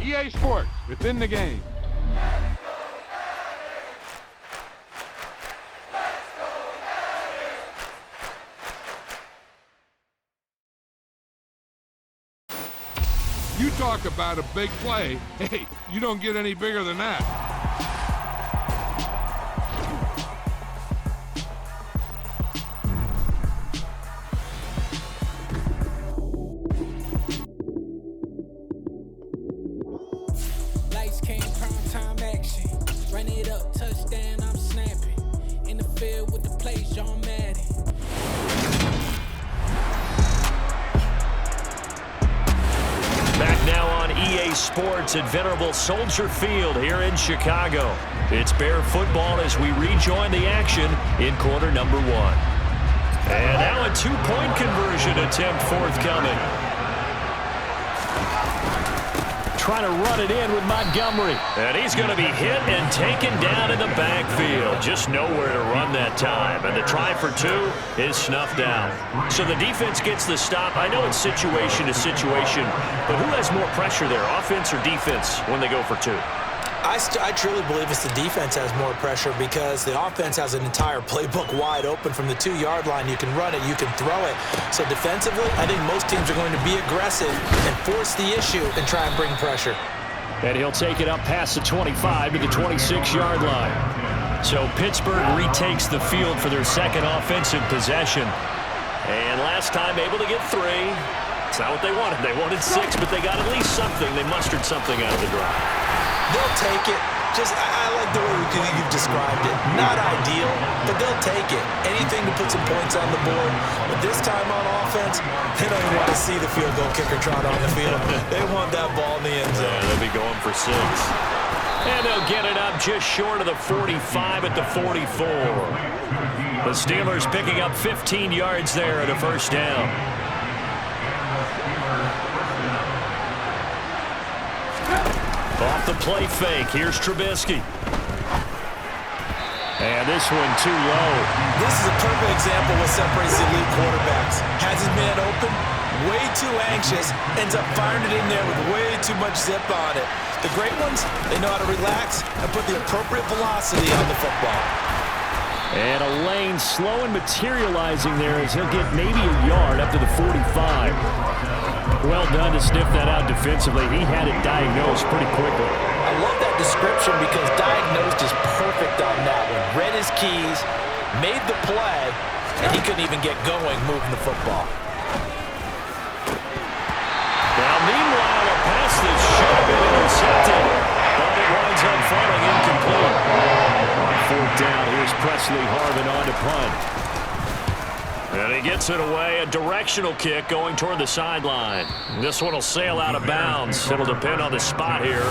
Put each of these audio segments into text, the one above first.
EA Sports. It's in the game. You talk about a big play. Hey, you don't get any bigger than that. Lights came, prime time action. Run it up, touchdown, I'm snapping. In the field with the plays, John Madden. Back now on EA Sports at Venerable Soldier Field here in Chicago. It's Bear football as we rejoin the action in quarter number 1. And now a two-point conversion attempt forthcoming. Trying to run it in with Montgomery. And he's going to be hit and taken down in the backfield. Just nowhere to run that time. And the try for 2 is snuffed out. So the defense gets the stop. I know it's situation to situation, but who has more pressure there, offense or defense, when they go for 2? I truly believe it's the defense has more pressure because the offense has an entire playbook wide open from the 2-yard line. You can run it, you can throw it. So defensively, I think most teams are going to be aggressive and force the issue and try and bring pressure. And he'll take it up past the 25 to the 26-yard line. So Pittsburgh retakes the field for their second offensive possession. And last time able to get 3. It's not what they wanted. They wanted 6, but they got at least something. They mustered something out of the drive. They'll take it. I like the way you've described it. Not ideal, but they'll take it. Anything to put some points on the board. But this time on offense, they don't even want to see the field goal kicker trot on the field. They want that ball in the end zone. Yeah, they'll be going for 6. And they'll get it up just short of the 45 at the 44. The Steelers picking up 15 yards there at a first down. Off the play fake, here's Trubisky. And this one too low. This is a perfect example of what separates the elite quarterbacks. Has his man open, way too anxious, ends up firing it in there with way too much zip on it. The great ones, they know how to relax and put the appropriate velocity on the football. And a lane slow and materializing there as he'll get maybe a yard up to the 45. Well done to sniff that out defensively. He had it diagnosed pretty quickly. I love that description because diagnosed is perfect on that one. Read his keys, made the play, and he couldn't even get going moving the football. Now, meanwhile, a pass that should have been intercepted, but it winds up falling incomplete. On 4th down, here's Presley Harvin on to punt. And he gets it away, a directional kick going toward the sideline. This one will sail out of bounds. It'll depend on the spot here.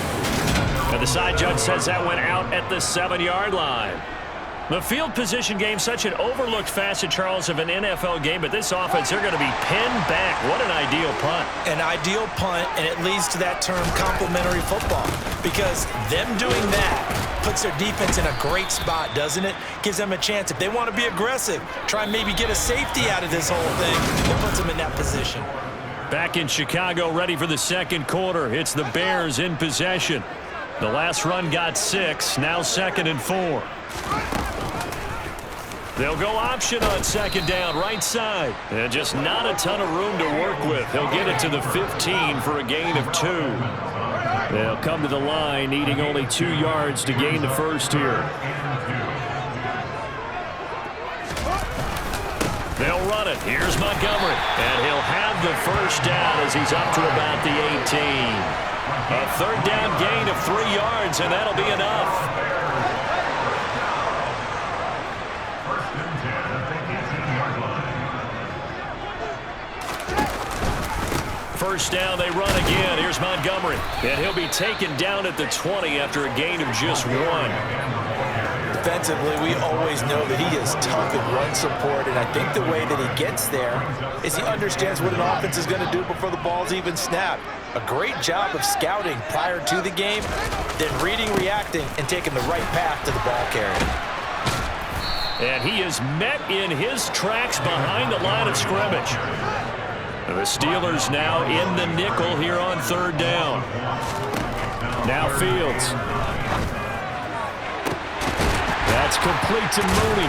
And the side judge says that went out at the 7-yard line. The field position game, such an overlooked facet, Charles, of an NFL game, but this offense, they're going to be pinned back. What an ideal punt. An ideal punt, and it leads to that term complementary football, because them doing that puts their defense in a great spot, doesn't it? Gives them a chance. If they want to be aggressive, try and maybe get a safety out of this whole thing, it puts them in that position. Back in Chicago, ready for the second quarter. It's the Bears in possession. The last run got 6, now 2nd and 4. They'll go option on 2nd down, right side. And just not a ton of room to work with. He'll get it to the 15 for a gain of 2. They'll come to the line, needing only 2 yards to gain the first here. They'll run it. Here's Montgomery. And he'll have the first down as he's up to about the 18. A 3rd down gain of 3 yards, and that'll be enough. First down, they run again. Here's Montgomery. And he'll be taken down at the 20 after a gain of just 1. Defensively, we always know that he is tough in run support, and I think the way that he gets there is he understands what an offense is going to do before the ball's even snapped. A great job of scouting prior to the game, then reading, reacting, and taking the right path to the ball carrier. And he is met in his tracks behind the line of scrimmage. The Steelers now in the nickel here on 3rd down. Now Fields. That's complete to Mooney.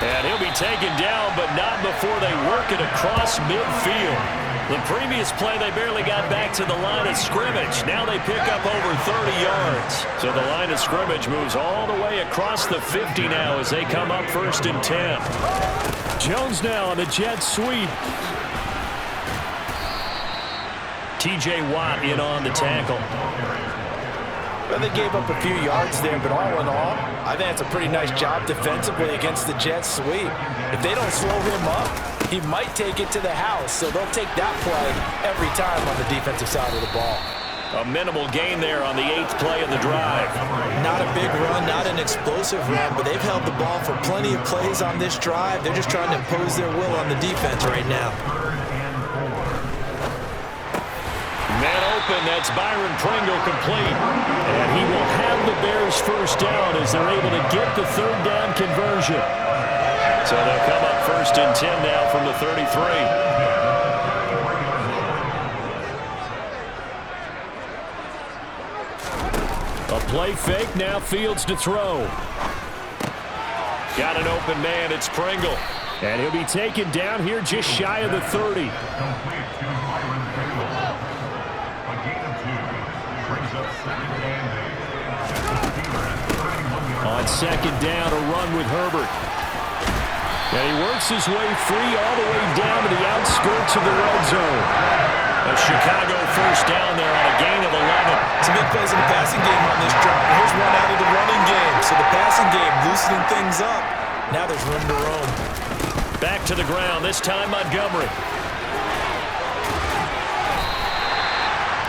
And he'll be taken down, but not before they work it across midfield. The previous play, they barely got back to the line of scrimmage. Now they pick up over 30 yards. So the line of scrimmage moves all the way across the 50 now as they come up 1st and 10. Jones now on the jet sweep. T.J. Watt in on the tackle. Well, they gave up a few yards there, but all in all, I think that's a pretty nice job defensively against the jet sweep. If they don't slow him up, he might take it to the house, so they'll take that play every time on the defensive side of the ball. A minimal gain there on the 8th play of the drive. Not a big run, not an explosive run, but they've held the ball for plenty of plays on this drive. They're just trying to impose their will on the defense right now. Man open, that's Byron Pringle complete. And he will have the Bears first down as they're able to get the 3rd down conversion. So they'll come up 1st and 10 now from the 33. A play fake, now Fields to throw. Got an open man, it's Pringle. And he'll be taken down here just shy of the 30. On 2nd down, a run with Herbert. And he works his way free all the way down to the outskirts of the red zone. A Chicago 1st down there on a gain of 11. Some big plays in the passing game on this drive. Here's one out of the running game. So the passing game loosening things up. Now there's room to roam. Back to the ground, this time Montgomery.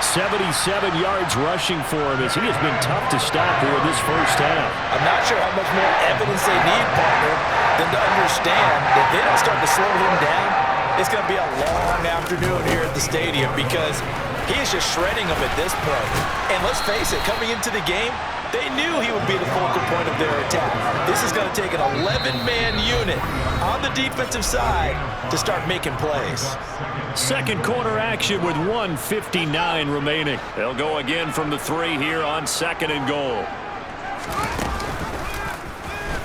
77 yards rushing for him as he has been tough to stop here in this 1st half. I'm not sure how much more evidence they need, partner, than to understand that they don't start to slow him down. It's going to be a long afternoon here at the stadium because he is just shredding them at this point. And let's face it, coming into the game, they knew he would be the focal point of their attack. This is going to take an 11-man unit on the defensive side to start making plays. 2nd quarter action with 1:59 remaining. They'll go again from the 3 here on 2nd and goal.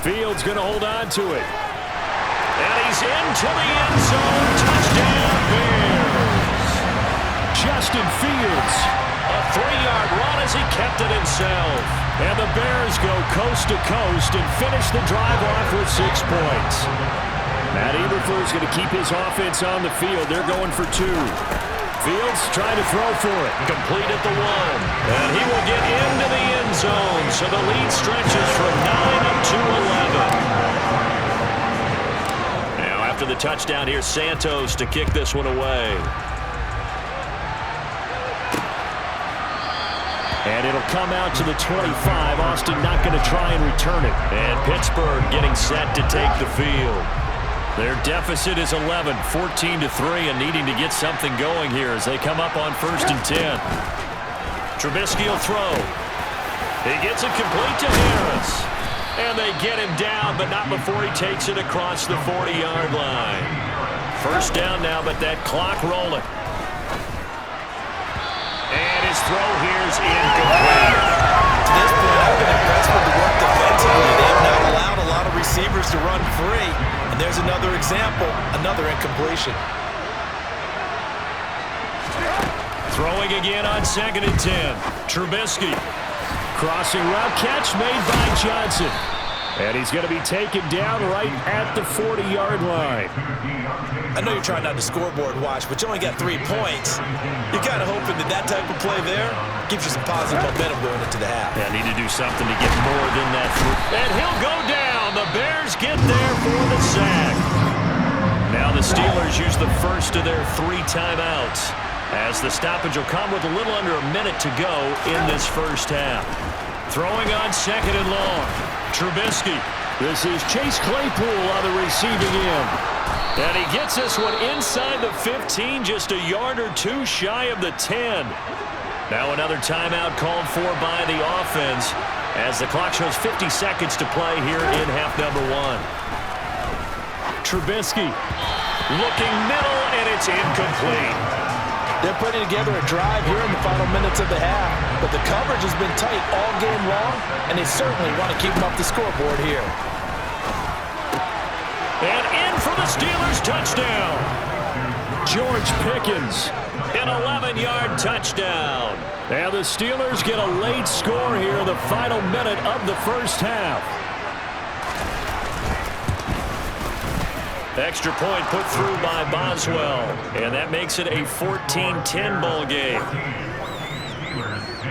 Fields going to hold on to it. And he's into the end zone. Touchdown, Bears. Justin Fields. A 3-yard run as he kept it himself. And the Bears go coast to coast and finish the drive off with 6 points. Matt Eberflus going to keep his offense on the field. They're going for 2. Fields trying to throw for it. Complete at the 1. And he will get into the end zone. So the lead stretches from 9 up to 11. Now after the touchdown, here's Santos to kick this one away. And it'll come out to the 25. Austin not going to try and return it. And Pittsburgh getting set to take the field. Their deficit is 11, 14-3, and needing to get something going here as they come up on 1st and 10. Trubisky will throw. He gets it complete to Harris. And they get him down, but not before he takes it across the 40-yard line. 1st down now, but that clock rolling. And his throw here's incomplete. To this point, I've been impressed with the work defensively. They have not allowed a lot of receivers to run free. And there's another example, another incompletion. Throwing again on 2nd and 10. Trubisky. Crossing route catch made by Johnson. And he's going to be taken down right at the 40-yard line. I know you're trying not to scoreboard watch, but you only got 3 points. You're kind of hoping that that type of play there gives you some positive momentum going into the half. Yeah, need to do something to get more than that. And he'll go down. The Bears get there for the sack. Now the Steelers use the first of their 3 timeouts, as the stoppage will come with a little under a minute to go in this 1st half. Throwing on 2nd and long. Trubisky. This is Chase Claypool on the receiving end. And he gets this one inside the 15, just a yard or 2 shy of the 10. Now another timeout called for by the offense as the clock shows 50 seconds to play here in half number 1. Trubisky looking middle, and it's incomplete. They're putting together a drive here in the final minutes of the half, but the coverage has been tight all game long, and they certainly want to keep them up the scoreboard here. And in for the Steelers touchdown. George Pickens, an 11-yard touchdown. And the Steelers get a late score here in the final minute of the first half. Extra point put through by Boswell, and that makes it a 14-10 ball game.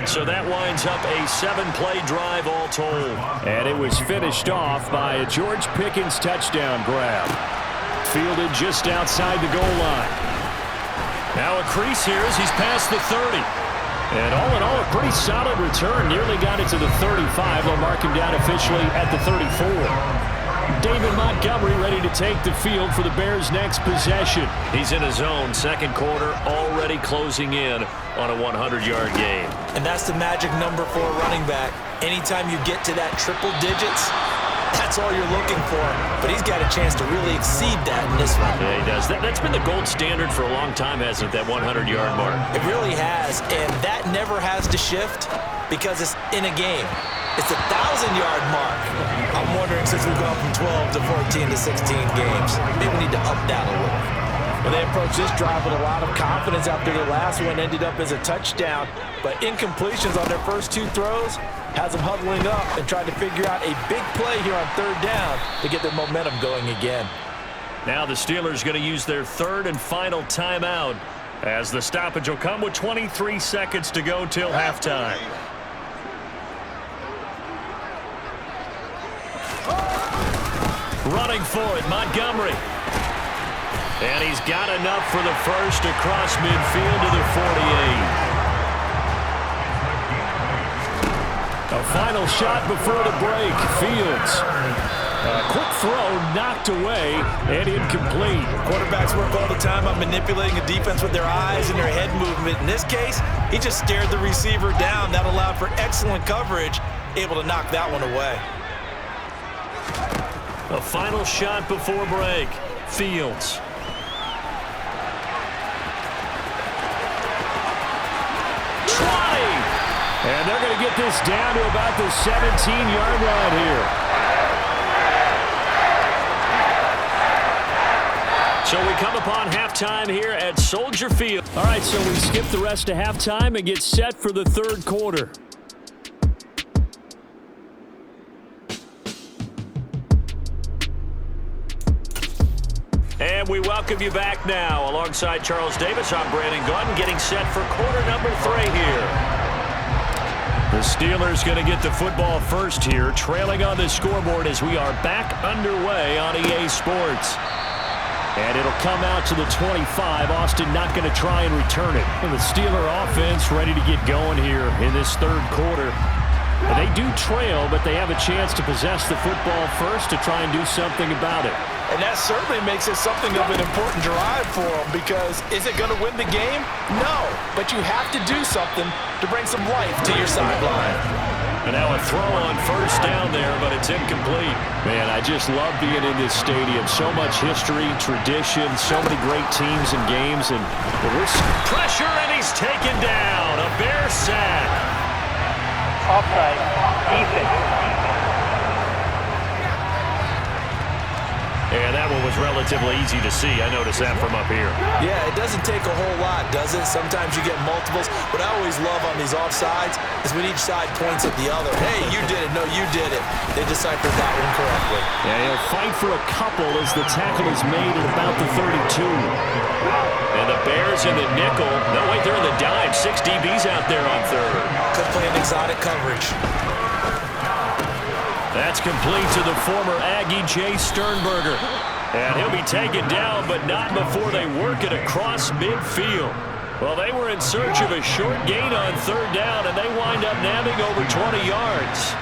So that winds up a 7-play drive all told. And it was finished off by a George Pickens touchdown grab. Fielded just outside the goal line. Now a crease here as he's past the 30. And all in all, a pretty solid return. Nearly got it to the 35. They'll mark him down officially at the 34. David Montgomery ready to take the field for the Bears' next possession. He's in his own second quarter, already closing in on a 100-yard game. And that's the magic number for a running back. Anytime you get to that triple digits, that's all you're looking for. But he's got a chance to really exceed that in this one. Yeah, he does. That's been the gold standard for a long time, hasn't it, that 100-yard mark? It really has, and that never has to shift because it's in a game. It's a 1,000-yard mark. I'm wondering, since we've gone from 12 to 14 to 16 games, maybe we need to up that a little. Well, they approached this drive with a lot of confidence after the last one ended up as a touchdown. But incompletions on their first two throws has them huddling up and trying to figure out a big play here on third down to get their momentum going again. Now the Steelers going to use their third and final timeout as the stoppage will come with 23 seconds to go till halftime. Running for it, Montgomery. And he's got enough for the first across midfield to the 48. A final shot before the break. Fields. A quick throw knocked away and incomplete. Quarterbacks work all the time on manipulating a defense with their eyes and their head movement. In this case, he just stared the receiver down. That allowed for excellent coverage, able to knock that one away. A final shot before break. Fields. Trying. And they're going to get this down to about the 17-yard line here. So we come upon halftime here at Soldier Field. All right, so we skip the rest of halftime and get set for the third quarter. And we welcome you back now. Alongside Charles Davis, I'm Brandon Gordon, getting set for quarter number 3 here. The Steelers going to get the football first here, trailing on the scoreboard as we are back underway on EA Sports. And it'll come out to the 25. Austin not going to try and return it. And the Steeler offense ready to get going here in this third quarter. And they do trail, but they have a chance to possess the football first to try and do something about it. And that certainly makes it something of an important drive for them, because is it going to win the game? No, but you have to do something to bring some life to your sideline. And now a throw on first down there, but it's incomplete. Man, I just love being in this stadium. So much history, tradition, so many great teams and games. And pressure, and he's taken down. A Bear sack. Offside. Defense. And that one was relatively easy to see. I noticed that from up here. Yeah, it doesn't take a whole lot, does it? Sometimes you get multiples. What I always love on these offsides is when each side points at the other. Hey, you did it. No, you did it. They deciphered that one correctly. Yeah, he'll fight for a couple as the tackle is made at about the 32. And the Bears in the nickel. No, wait, they're in the dime. 6 DBs out there on third. Could play an exotic coverage. That's complete to the former Aggie, Jay Sternberger. And he'll be taken down, but not before they work it across midfield. Well, they were in search of a short gain on third down, and they wind up nabbing over 20 yards.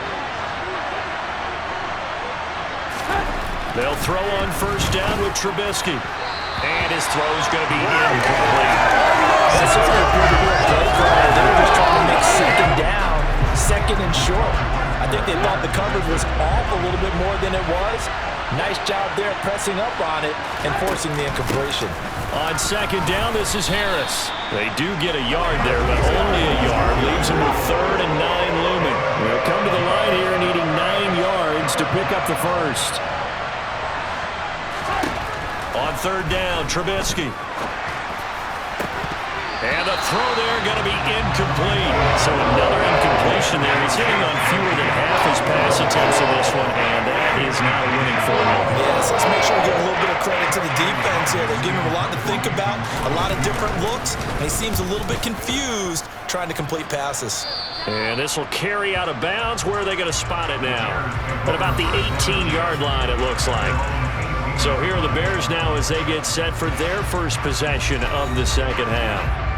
They'll throw on first down with Trubisky. And his throw's going to be incomplete. That's a pretty good play call. They were just trying to make second down, second and short. I think they thought the coverage was off a little bit more than it was. Nice job there pressing up on it and forcing the incompletion. On second down, this is Harris. They do get a yard there, but only a yard. Leaves them with 3rd and 9 looming. They'll come to the line here needing 9 yards to pick up the first. On 3rd down, Trubisky. And the throw there going to be incomplete. So another incompletion there. He's hitting on fewer than half his pass attempts in this one, and that is not a winning formula. Yes, let's make sure we give a little bit of credit to the defense here. They're giving him a lot to think about, a lot of different looks, and he seems a little bit confused trying to complete passes. And this will carry out of bounds. Where are they going to spot it now? At about the 18-yard line, it looks like. So here are the Bears now as they get set for their first possession of the second half.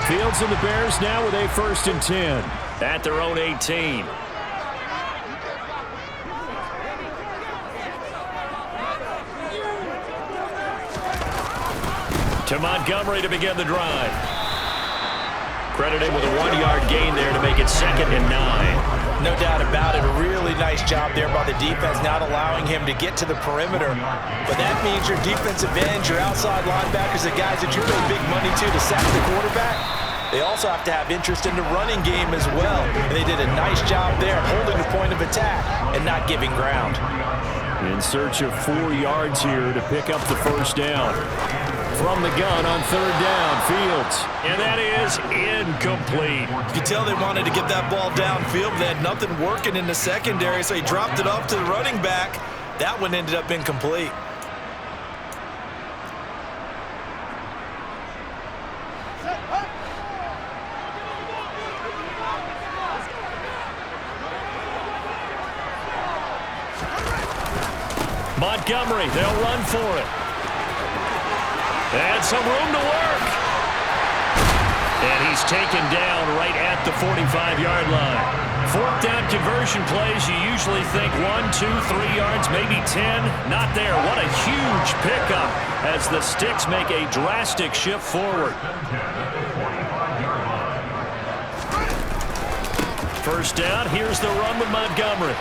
Fields and the Bears now with a 1st and 10 at their own 18. To Montgomery to begin the drive. Credited with a 1-yard gain there to make it 2nd and 9. No doubt about it. A really nice job there by the defense, not allowing him to get to the perimeter. But that means your defensive ends, your outside linebackers, the guys that you pay big money to sack the quarterback, they also have to have interest in the running game as well. And they did a nice job there holding the point of attack and not giving ground. In search of 4 yards here to pick up the first down. From the gun on 3rd down, Fields. And that is incomplete. You could tell they wanted to get that ball downfield. They had nothing working in the secondary, so he dropped it off to the running back. That one ended up incomplete. Montgomery, they'll run for it. And some room to work. And he's taken down right at the 45-yard line. 4th down conversion plays, you usually think 1, 2, 3 yards, maybe 10. Not there. What a huge pickup as the Sticks make a drastic shift forward. First down, here's the run with Montgomery.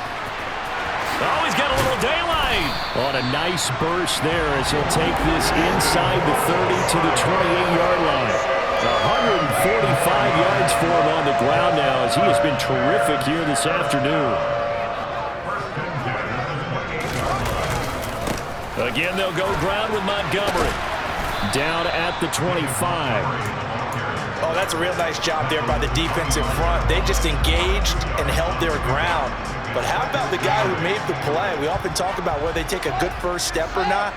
Oh, he's got a little daylight. On a nice burst there as he'll take this inside the 30 to the 28-yard line. 145 yards for him on the ground now as he has been terrific here this afternoon. Again, they'll go ground with Montgomery. Down at the 25. Oh, that's a real nice job there by the defensive front. They just engaged and held their ground. But how about the guy who made the play? We often talk about whether they take a good first step or not.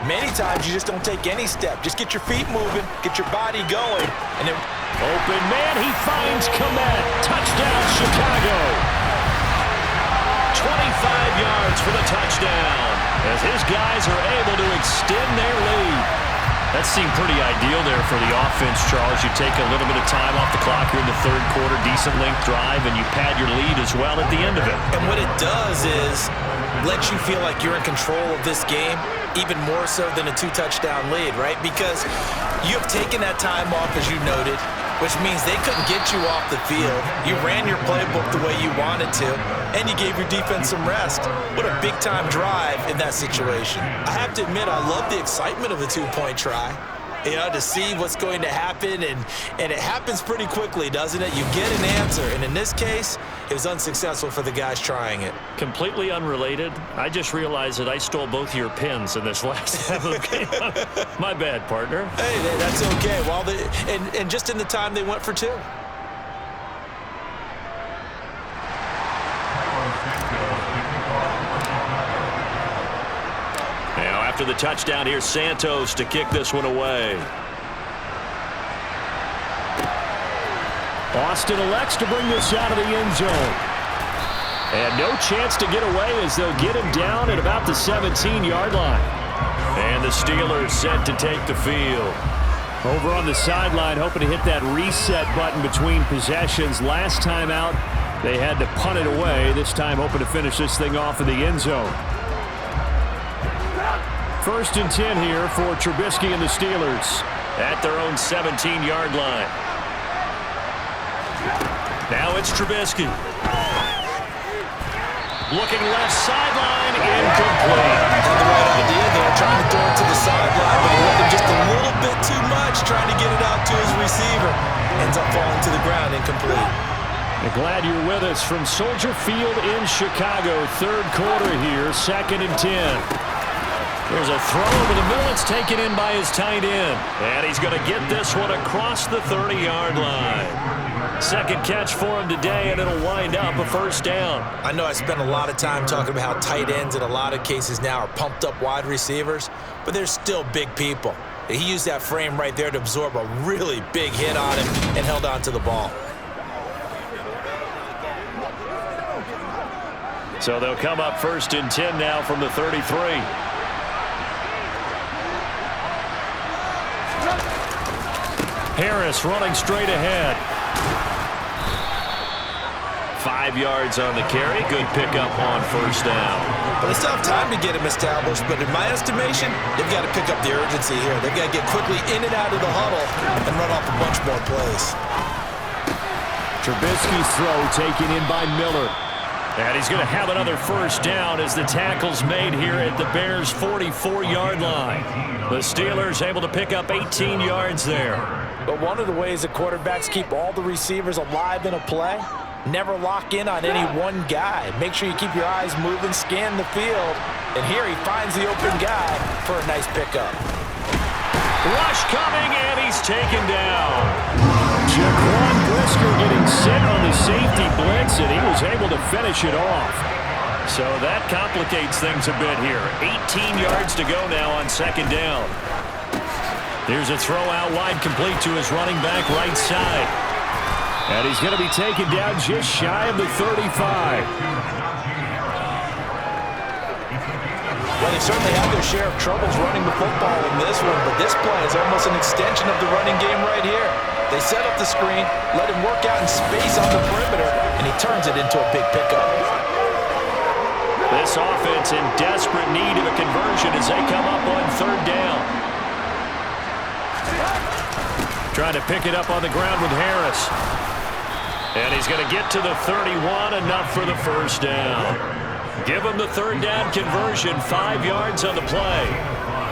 Many times you just don't take any step. Just get your feet moving, get your body going, and then open man, he finds Komet. Touchdown, Chicago. 25 yards for the touchdown as his guys are able to extend their lead. That seemed pretty ideal there for the offense, Charles. You take a little bit of time off the clock here in the 3rd quarter, decent length drive, and you pad your lead as well at the end of it. And what it does is let you feel like you're in control of this game, even more so than a 2-touchdown lead, right? Because you have taken that time off, as you noted, which means they couldn't get you off the field. You ran your playbook the way you wanted to, and you gave your defense some rest. What a big-time drive in that situation. I have to admit, I love the excitement of a 2-point try. You know, to see what's going to happen, and it happens pretty quickly, doesn't it? You get an answer, and in this case, it was unsuccessful for the guys trying it. Completely unrelated. I just realized that I stole both of your pins in this last half of the game. My bad, partner. Hey, that's okay. Well, and just in the time they went for 2. Now, after the touchdown, here's Santos to kick this one away. Austin elects to bring this out of the end zone. And no chance to get away as they'll get him down at about the 17-yard line. And the Steelers set to take the field. Over on the sideline, hoping to hit that reset button between possessions. Last time out, they had to punt it away. This time, hoping to finish this thing off in the end zone. 1st and 10 here for Trubisky and the Steelers at their own 17-yard line. Now it's Trubisky. Looking left sideline, incomplete. Had the right idea there, trying incomplete. Glad you're with us from Soldier Field in Chicago. Third quarter here, 2nd and 10. There's a throw over the middle. It's taken in by his tight end. And he's going to get this one across the 30-yard line. Second catch for him today, and it'll wind up a first down. I know I spent a lot of time talking about how tight ends in a lot of cases now are pumped up wide receivers, but they're still big people. He used that frame right there to absorb a really big hit on him and held on to the ball. So they'll come up 1st and 10 now from the 33. Harris running straight ahead. 5 yards on the carry. Good pickup on first down. But they still have time to get him established, but in my estimation, they've got to pick up the urgency here. They've got to get quickly in and out of the huddle and run off a bunch more plays. Trubisky's throw taken in by Miller. And he's going to have another first down as the tackle's made here at the Bears' 44-yard line. The Steelers able to pick up 18 yards there. But one of the ways the quarterbacks keep all the receivers alive in a play, never lock in on any one guy. Make sure you keep your eyes moving, scan the field. And here he finds the open guy for a nice pickup. Rush coming, and he's taken down. Jaquan Brisker getting set on the safety blitz, and he was able to finish it off. So that complicates things a bit here. 18 yards to go now on 2nd down. Here's a throw out wide complete to his running back right side. And he's going to be taken down just shy of the 35. Well, they certainly have their share of troubles running the football in this one, but this play is almost an extension of the running game right here. They set up the screen, let him work out in space on the perimeter, and he turns it into a big pickup. This offense in desperate need of a conversion as they come up on 3rd down. Trying to pick it up on the ground with Harris. And he's going to get to the 31, enough for the first down. Give him the 3rd down conversion, 5 yards on the play.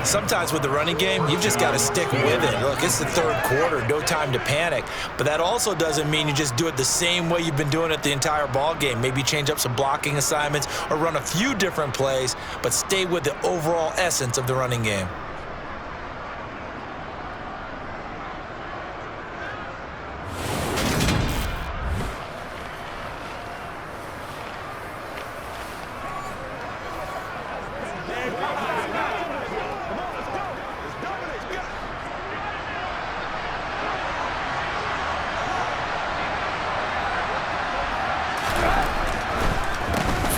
Sometimes with the running game, you've just got to stick with it. Look, it's the 3rd quarter, no time to panic. But that also doesn't mean you just do it the same way you've been doing it the entire ball game. Maybe change up some blocking assignments or run a few different plays, but stay with the overall essence of the running game.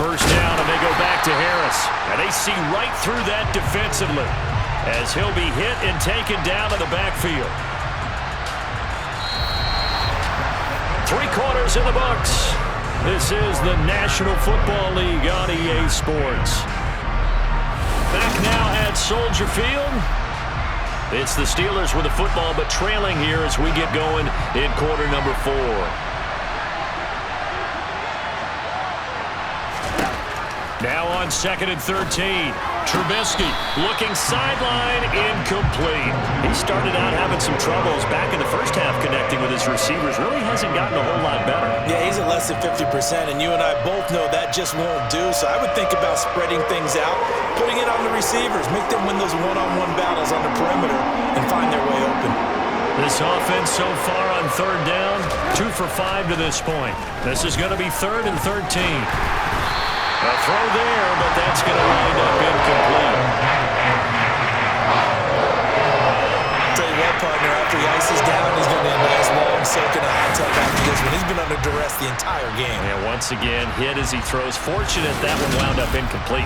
First down, and they go back to Harris. And they see right through that defensively as he'll be hit and taken down in the backfield. 3 quarters in the books. This is the National Football League on EA Sports. Back now at Soldier Field. It's the Steelers with the football, but trailing here as we get going in quarter number 4. Now on 2nd and 13. Trubisky looking sideline, incomplete. He started out having some troubles back in the first half connecting with his receivers. Really hasn't gotten a whole lot better. Yeah, he's at less than 50%, and you and I both know that just won't do. So I would think about spreading things out, putting it on the receivers, make them win those one-on-one battles on the perimeter and find their way open. This offense so far on 3rd down, 2 for 5 to this point. This is going to be 3rd and 13. A throw there, but that's going to wind up incomplete. Tell you what, partner, after he ices down, he's going to be a nice long soak in a hot tub after this one. He's been under duress the entire game. Yeah, once again, hit as he throws. Fortunate that one wound up incomplete.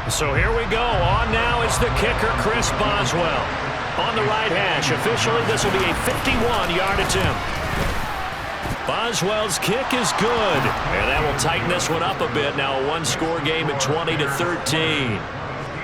So here we go. On now is the kicker, Chris Boswell. On the right hash. Officially, this will be a 51-yard attempt. Boswell's kick is good. And that will tighten this one up a bit. Now a 1-score game at 20-13.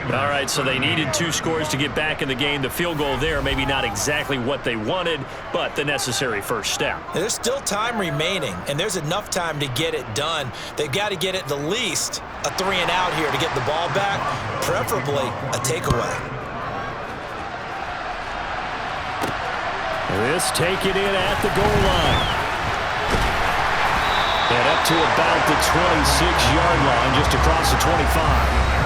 All right, so they needed 2 scores to get back in the game. The field goal there, maybe not exactly what they wanted, but the necessary first step. There's still time remaining, and there's enough time to get it done. They've got to get at the least a 3-and-out here to get the ball back, preferably a takeaway. This take it in at the goal line. And up to about the 26-yard line, just across the 25.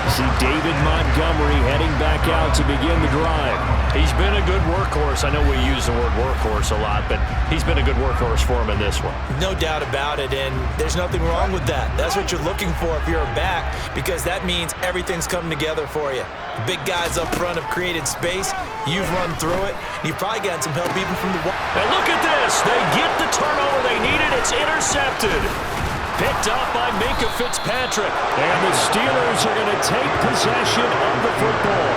See David Montgomery heading back out to begin the drive. He's been a good workhorse. I know we use the word workhorse a lot, but he's been a good workhorse for him in this one. No doubt about it, and there's nothing wrong with that. That's what you're looking for if you're a back, because that means everything's coming together for you. The big guys up front have created space. You've run through it. You've probably gotten some help even from the wall. And look at this. They get the turnover they needed. It's intercepted. Picked up by Minkah Fitzpatrick. And the Steelers are going to take possession of the football.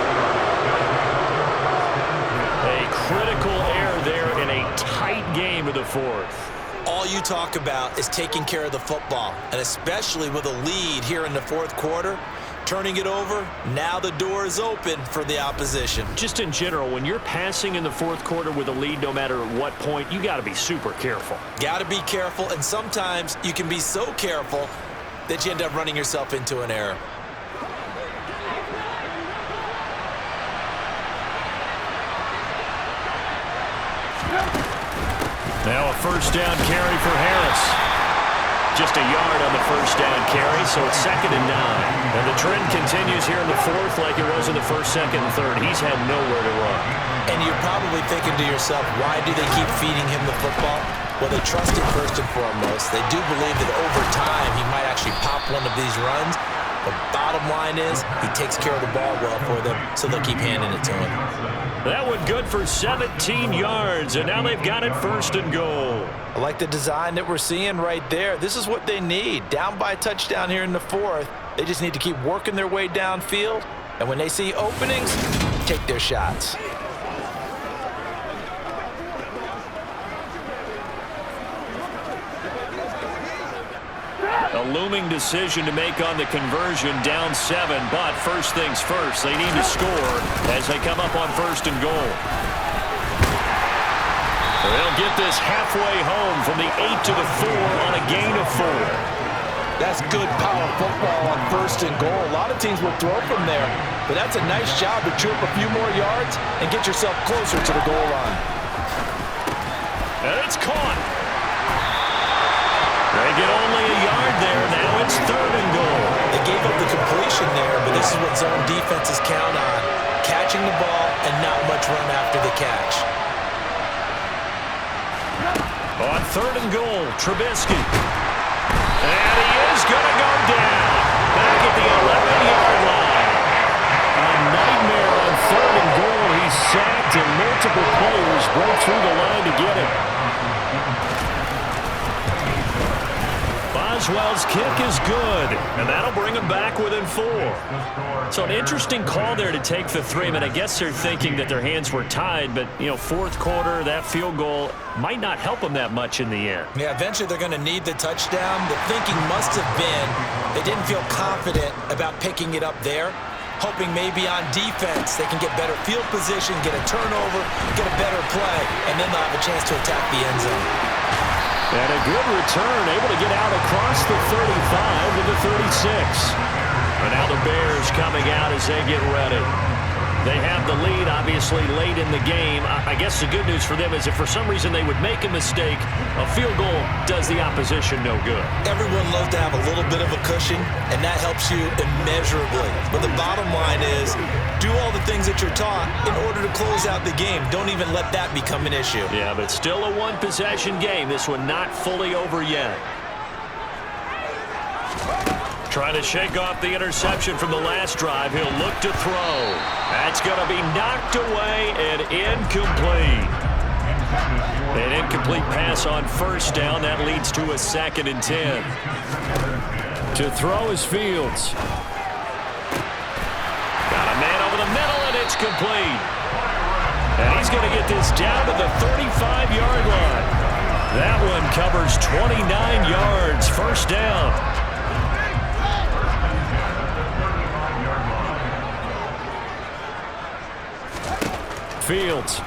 A critical error there in a tight game of the fourth. All you talk about is taking care of the football, and especially with a lead here in the fourth quarter, turning it over, now the door is open for the opposition. Just in general, when you're passing in the fourth quarter with a lead, no matter at what point, you got to be super careful. Got to be careful, and sometimes you can be so careful that you end up running yourself into an error. Now a first down carry for Harris. Just a yard on the first down carry, so it's 2nd and 9. And the trend continues here in the fourth like it was in the first, second, and third. He's had nowhere to run. And you're probably thinking to yourself, why do they keep feeding him the football? Well, they trust him first and foremost. They do believe that over time he might actually pop one of these runs. The bottom line is he takes care of the ball well for them, so they'll keep handing it to him. That one good for 17 yards, and now they've got it 1st and goal. I like the design that we're seeing right there. This is what they need. Down by a touchdown here in the fourth. They just need to keep working their way downfield, and when they see openings, take their shots. A looming decision to make on the conversion, down 7, but first things first, they need to score as they come up on 1st and goal. They'll get this halfway home from the 8 to the 4 on a gain of 4. That's good power football on 1st and goal. A lot of teams will throw from there, but that's a nice job to chew up a few more yards and get yourself closer to the goal line. And it's caught. They get only a yard there. Now it's 3rd and goal. They gave up the completion there, but this is what zone defenses count on. Catching the ball and not much run after the catch. On 3rd and goal, Trubisky. And he is going to go down. Back at the 11-yard line. A nightmare on 3rd and goal. He's sacked and multiple players broke through the line to get him. Boswell's kick is good, and that'll bring him back within 4. So an interesting call there to take the 3. I mean, I guess they're thinking that their hands were tied, but, you know, fourth quarter, that field goal might not help them that much in the end. Yeah, eventually they're going to need the touchdown. The thinking must have been they didn't feel confident about picking it up there, hoping maybe on defense they can get better field position, get a turnover, get a better play, and then they'll have a chance to attack the end zone. And a good return, able to get out across the 35 to the 36. And now the Bears coming out as they get ready. They have the lead, obviously, late in the game. I guess the good news for them is if for some reason they would make a mistake, a field goal does the opposition no good. Everyone loves to have a little bit of a cushion, and that helps you immeasurably. But the bottom line is, do all the things that you're taught in order to close out the game. Don't even let that become an issue. Yeah, but still a one-possession game. This one not fully over yet. Trying to shake off the interception from the last drive. He'll look to throw. That's going to be knocked away and incomplete. An incomplete pass on 1st down. That leads to a 2nd and 10. To throw is Fields. Got a man over the middle, and it's complete. And he's going to get this down to the 35-yard line. That one covers 29 yards. 1st down. Fields.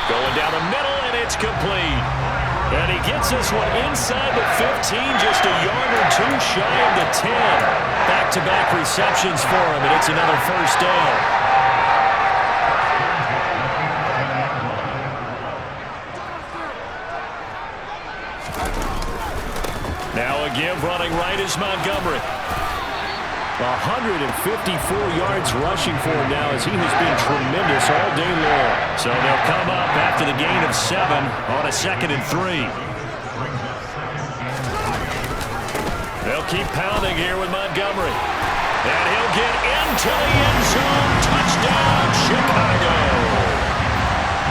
Going down the middle, and it's complete. And he gets this one inside the 15, just a yard or two shy of the 10. Back-to-back receptions for him, and it's another first down. Now a give running right is Montgomery. 154 yards rushing for him now, as he has been tremendous all day long. So they'll come up after the gain of 7 on a 2nd and 3. They'll keep pounding here with Montgomery. And he'll get into the end zone. Touchdown, Chicago.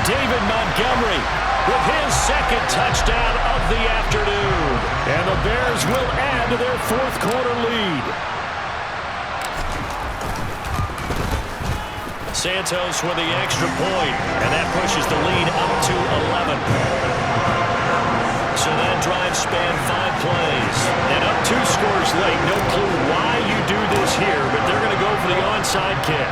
David Montgomery with his 2nd touchdown of the afternoon. And the Bears will add to their 4th quarter lead. Santos with the extra point, and that pushes the lead up to 11. So that drive spanned 5 plays. And up 2 scores late. No clue why you do this here, but they're going to go for the onside kick.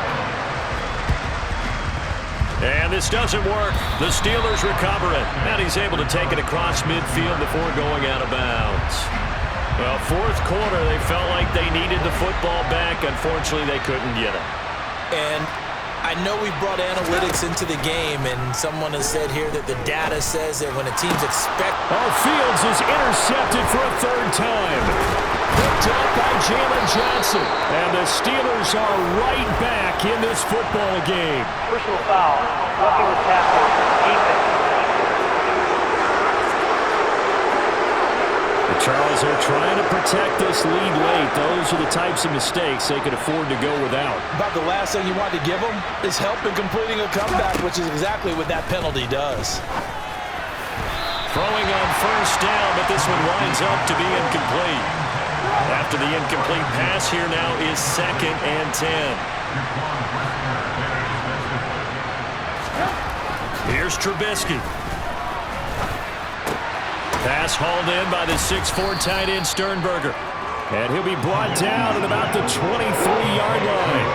And this doesn't work. The Steelers recover it. And he's able to take it across midfield before going out of bounds. Well, 4th quarter, they felt like they needed the football back. Unfortunately, they couldn't get it. And I know we brought analytics into the game, and someone has said here that the data says that when a team's Fields is intercepted for a 3rd time. Picked up by Jalen Johnson. And the Steelers are right back in this football game. Personal foul. Roughing the tackle. Defense. Charles, they're trying to protect this lead late. Those are the types of mistakes they could afford to go without. About the last thing you want to give them is help in completing a comeback, which is exactly what that penalty does. Throwing on 1st down, but this one winds up to be incomplete. After the incomplete pass, here now is 2nd and 10. Here's Trubisky. Pass hauled in by the 6'4" tight end Sternberger. And he'll be brought down at about the 23-yard line.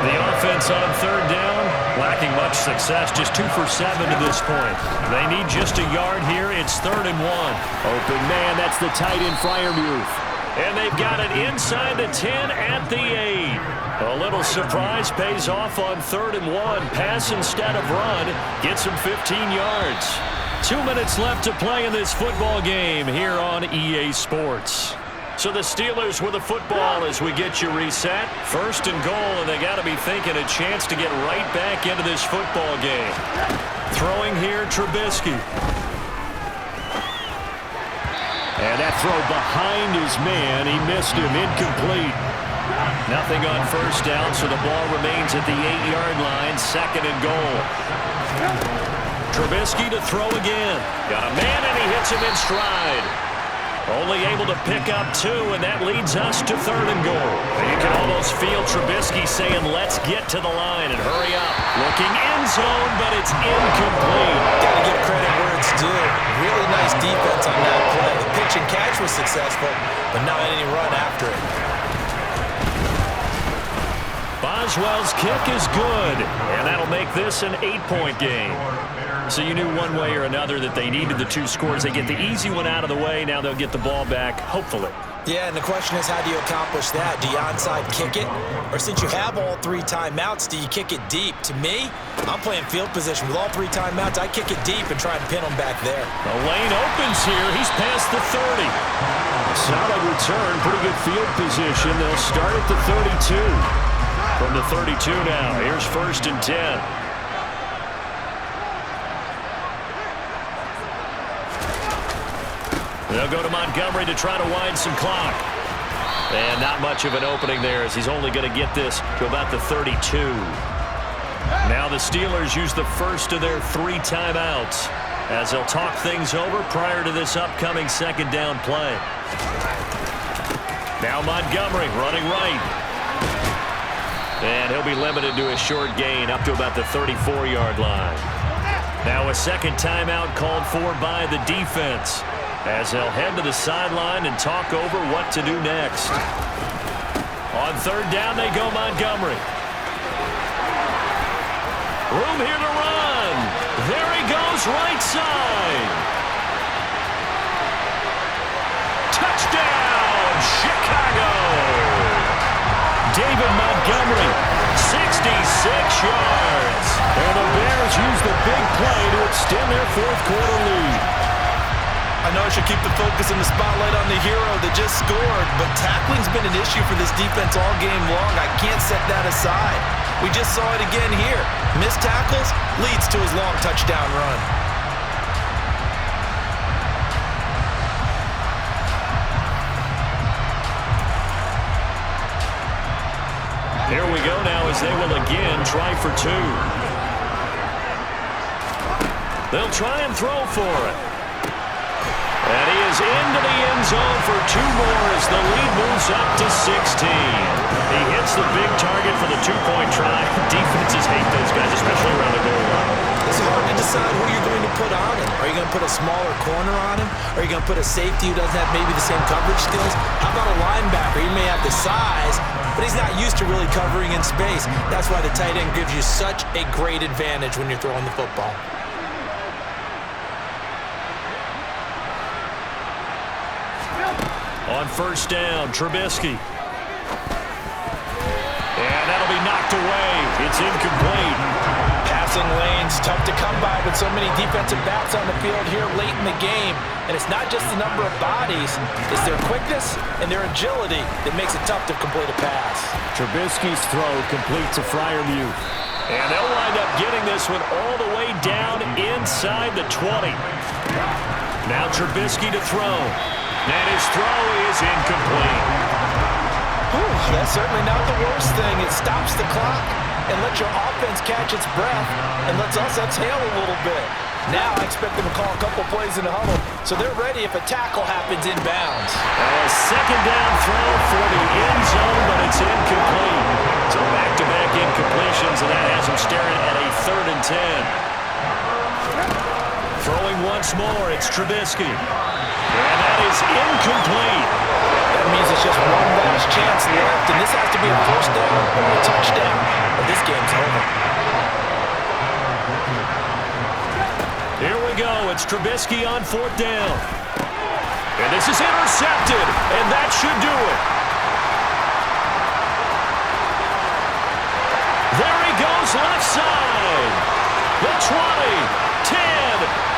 The offense on 3rd down, lacking much success, just 2 for 7 to this point. They need just a yard here. It's 3rd and 1. Open man, that's the tight end Freiermuth. And they've got it inside the 10 at the 8. A little surprise pays off on 3rd and 1. Pass instead of run. Gets him 15 yards. 2 minutes left to play in this football game here on EA Sports. So the Steelers with the football as we get you reset. 1st and goal, and they got to be thinking a chance to get right back into this football game. Throwing here, Trubisky. And that throw behind his man. He missed him. Incomplete. Nothing on 1st down, so the ball remains at the 8-yard line. 2nd and goal. Trubisky to throw again. Got a man, and he hits him in stride. Only able to pick up 2, and that leads us to 3rd and goal. You can almost feel Trubisky saying, let's get to the line and hurry up. Looking end zone, but it's incomplete. Got to give credit where it's due. Really nice defense on that play. The pitch and catch was successful, but not any run after it. Boswell's kick is good, and that'll make this an 8-point game. So you knew one way or another that they needed the 2 scores. They get the easy one out of the way. Now they'll get the ball back, hopefully. Yeah, and the question is, how do you accomplish that? Do you onside kick it? Or since you have all 3 timeouts, do you kick it deep? To me, I'm playing field position. With all 3 timeouts, I kick it deep and try and pin them back there. The lane opens here. He's past the 30. Solid return. Pretty good field position. They'll start at the 32. From the 32 now. Here's 1st and 10. They'll go to Montgomery to try to wind some clock. And not much of an opening there, as he's only going to get this to about the 32. Now the Steelers use the first of their 3 timeouts as they'll talk things over prior to this upcoming 2nd down play. Now Montgomery running right. And he'll be limited to a short gain up to about the 34-yard line. Now a 2nd timeout called for by the defense, as they'll head to the sideline and talk over what to do next. On 3rd down, they go Montgomery. Room here to run. There he goes, right side. Touchdown, Chicago. David Montgomery, 66 yards. And the Bears use the big play to extend their fourth quarter lead. I know I should keep the focus and the spotlight on the hero that just scored, but tackling's been an issue for this defense all game long. I can't set that aside. We just saw it again here. Missed tackles leads to his long touchdown run. Here we go now as they will again try for two. They'll try and throw for it. And he is into the end zone for two more as the lead moves up to 16. He hits the big target for the two-point try. Defenses hate those guys, especially around the goal line. It's hard to decide who you're going to put on him. Are you going to put a smaller corner on him? Or are you going to put a safety who doesn't have maybe the same coverage skills? How about a linebacker? He may have the size, but he's not used to really covering in space. That's why the tight end gives you such a great advantage when you're throwing the football. On first down, Trubisky. And that'll be knocked away. It's incomplete. Passing lanes, tough to come by with so many defensive backs on the field here late in the game. And it's not just the number of bodies, it's their quickness and their agility that makes it tough to complete a pass. Trubisky's throw complete to Freiermuth. And they'll wind up getting this one all the way down inside the 20. Now Trubisky to throw. And his throw is incomplete. Whew, that's certainly not the worst thing. It stops the clock and lets your offense catch its breath and lets us exhale a little bit. Now I expect them to call a couple plays in the huddle, so they're ready if a tackle happens inbounds. A second down throw for the end zone, but it's incomplete. So back-to-back incompletions, and that has them staring at a 3rd and 10. Throwing once more, it's Trubisky. And that is incomplete. That means it's just one last chance left, and this has to be a first down or a touchdown, or this game's over. Here we go. It's Trubisky on 4th down. And this is intercepted, and that should do it. There he goes, left side. The 20, 10.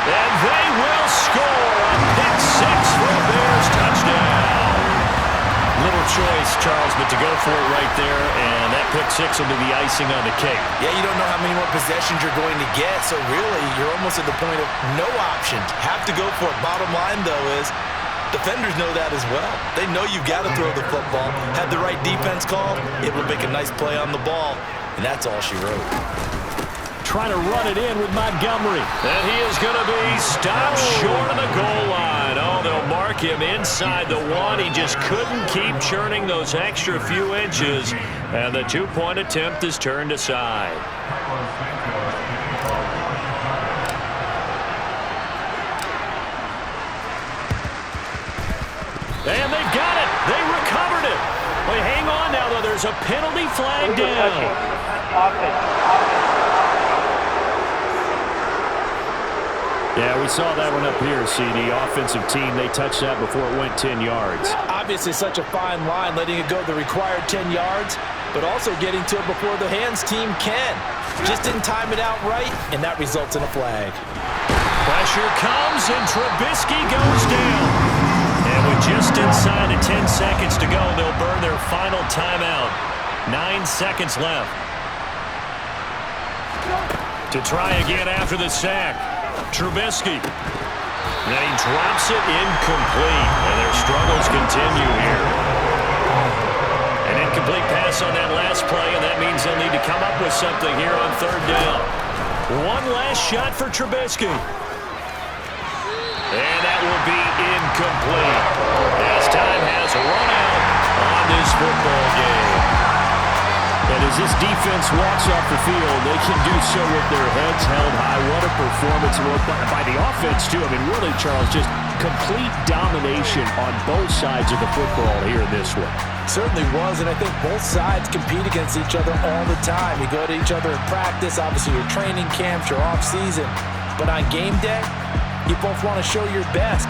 And they will score a pick six for a Bears touchdown. Little choice, Charles, but to go for it right there, and that pick six will be the icing on the cake. Yeah, you don't know how many more possessions you're going to get, so really you're almost at the point of no options. Have to go for it. Bottom line, though, is defenders know that as well. They know you've got to throw the football. Had the right defense called, able to make a nice play on the ball, and that's all she wrote. Trying to run it in with Montgomery. And he is going to be stopped short of the goal line. Oh, they'll mark him inside the 1. He just couldn't keep churning those extra few inches. And the 2-point attempt is turned aside. And they've got it. They recovered it. Wait, hang on now, though. There's a penalty flag down. Yeah, we saw that one up here, CD. Offensive team, they touched that before it went 10 yards. Obviously such a fine line, letting it go the required 10 yards, but also getting to it before the hands team can. Just didn't time it out right, and that results in a flag. Pressure comes, and Trubisky goes down. And with just inside of 10 seconds to go, they'll burn their final timeout. 9 seconds left. To try again after the sack. Trubisky. And he drops it incomplete. And their struggles continue here. An incomplete pass on that last play, and that means they'll need to come up with something here on 3rd down. One last shot for Trubisky. And that will be incomplete. As time has run out on this football game. And as As this defense walks off the field, they can do so with their heads held high. What a performance by the offense, too. I mean, really, Charles, just complete domination on both sides of the football here in this one. Certainly was, and I think both sides compete against each other all the time. You go to each other in practice, obviously your training camps, your off-season. But on game day, you both want to show your best.